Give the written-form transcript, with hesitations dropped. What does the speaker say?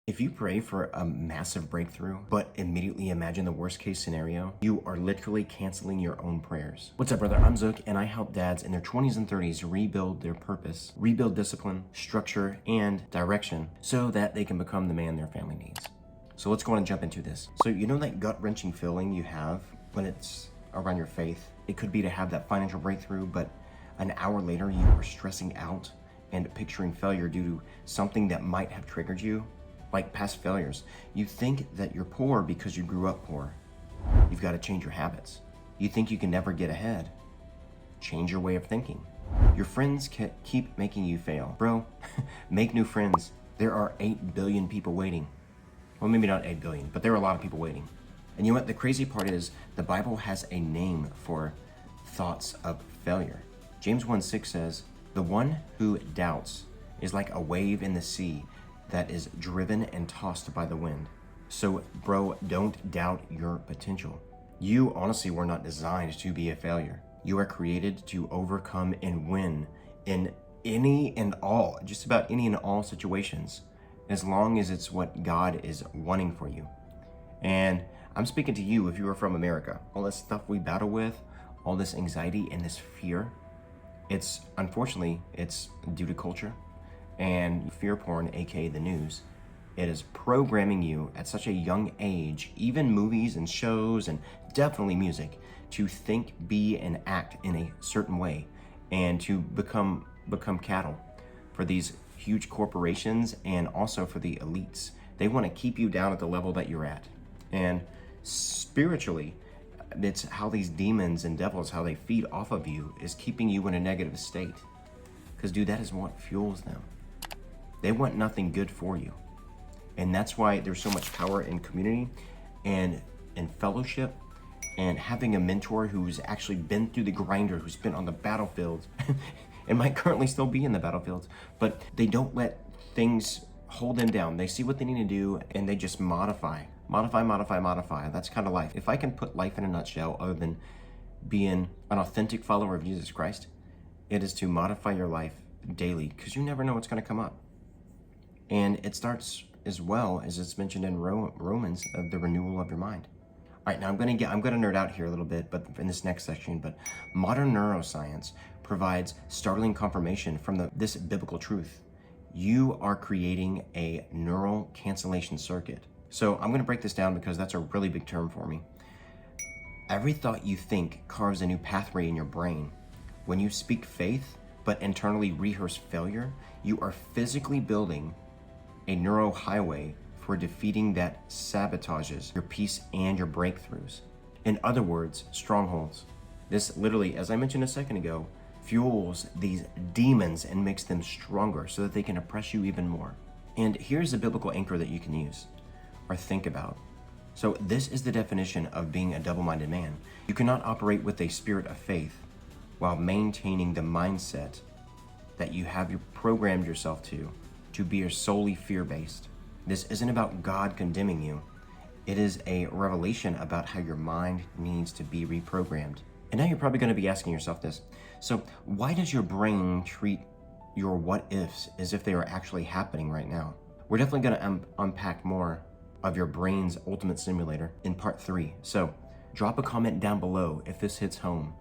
If you pray for a massive breakthrough, but immediately imagine the worst case scenario, you are literally canceling your own prayers. What's up, brother? I'm Zook, and I help dads in their 20s and 30s rebuild their purpose, rebuild discipline, structure, and direction so that they can become the man their family needs. So let's go on and jump into this. So you know that gut-wrenching feeling you have when it's around your faith? It could be to have that financial breakthrough, but an hour later you are stressing out and picturing failure due to something that might have triggered you. Like past failures. You think that you're poor because you grew up poor. You've got to change your habits. You think you can never get ahead. Change your way of thinking. Your friends keep making you fail. Bro, make new friends. There are 8 billion people waiting. Well, maybe not 8 billion, but there are a lot of people waiting. And you know what? The crazy part is the Bible has a name for thoughts of failure. James 1:6 says, "The one who doubts is like a wave in the sea that is driven and tossed by the wind." So, bro, don't doubt your potential. You honestly were not designed to be a failure. You are created to overcome and win in any and all, just about any and all situations, as long as it's what God is wanting for you. And I'm speaking to you if you are from America. All this stuff we battle with, all this anxiety and this fear, unfortunately, it's due to culture and fear porn, aka the news. It is programming you at such a young age, even movies and shows and definitely music, to think, be, and act in a certain way and to become cattle for these huge corporations and also for the elites. They want to keep you down at the level that you're at. And spiritually, it's how these demons and devils, how they feed off of you, is keeping you in a negative state. Because, dude, that is what fuels them. They want nothing good for you. And that's why there's so much power in community and in fellowship and having a mentor who's actually been through the grinder, who's been on the battlefield and might currently still be in the battlefields, but they don't let things hold them down. They see what they need to do and they just modify. That's kind of life. If I can put life in a nutshell, other than being an authentic follower of Jesus Christ, it is to modify your life daily, because you never know what's going to come up. And it starts, as well as it's mentioned in Romans, of the renewal of your mind. All right, now I'm gonna nerd out here a little bit, but in this next section. But modern neuroscience provides startling confirmation from this biblical truth. You are creating a neural cancellation circuit. So I'm gonna break this down because that's a really big term for me. Every thought you think carves a new pathway in your brain. When you speak faith, but internally rehearse failure, you are physically building a neuro-highway for defeating that sabotages your peace and your breakthroughs. In other words, strongholds. This literally, as I mentioned a second ago, fuels these demons and makes them stronger so that they can oppress you even more. And here's a biblical anchor that you can use or think about. So this is the definition of being a double-minded man. You cannot operate with a spirit of faith while maintaining the mindset that you have programmed yourself to be solely fear-based. This isn't about God condemning you. It is a revelation about how your mind needs to be reprogrammed. And now you're probably going to be asking yourself this. So why does your brain treat your what-ifs as if they are actually happening right now? We're definitely going to unpack more of your brain's ultimate simulator in part 3. So drop a comment down below if this hits home.